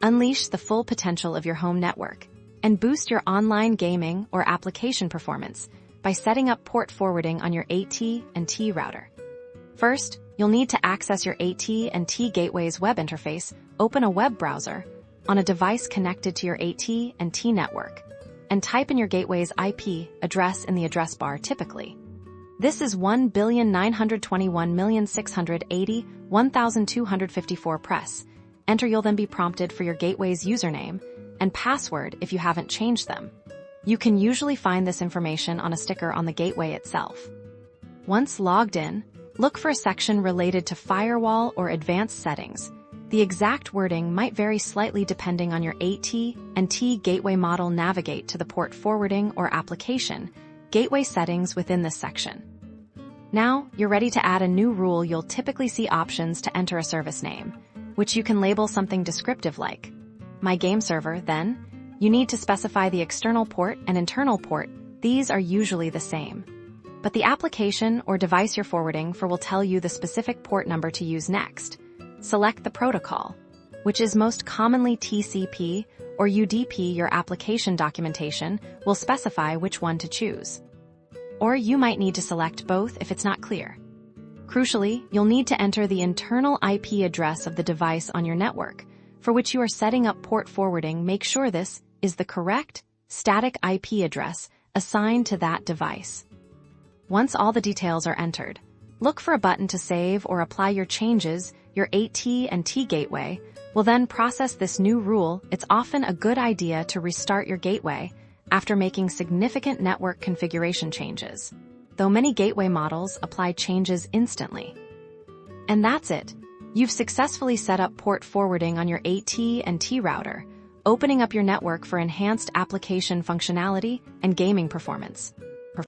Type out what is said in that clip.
Unleash the full potential of your home network and boost your online gaming or application performance by setting up port forwarding on your AT&t router. First, you'll need to access your AT&t Gateway's web interface, open a web browser on a device connected to your AT&t network, and type in your gateway's IP address in the address bar typically. This is 1,921,680,1,254 press. Enter. You'll then be prompted for your gateway's username and password if you haven't changed them. You can usually find this information on a sticker on the gateway itself. Once logged in, look for a section related to firewall or advanced settings. The exact wording might vary slightly depending on your AT&t gateway model. Navigate to the port forwarding or application gateway settings within this section. Now, you're ready to add a new rule. You'll typically see options to enter a service name, which you can label something descriptive like My Game Server. Then, you need to specify the external port and internal port. These are usually the same, but the application or device you're forwarding for will tell you the specific port number to use next. Select the protocol, which is most commonly TCP or UDP. Your application documentation will specify which one to choose. Or you might need to select both if it's not clear. Crucially, you'll need to enter the internal IP address of the device on your network, for which you are setting up port forwarding. Make sure this is the correct, static IP address assigned to that device. Once all the details are entered, look for a button to save or apply your changes. Your AT&t gateway will then process this new rule. It's often a good idea to restart your gateway after making significant network configuration changes, though many gateway models apply changes instantly. And that's it. You've successfully set up port forwarding on your AT&t router, opening up your network for enhanced application functionality and gaming performance.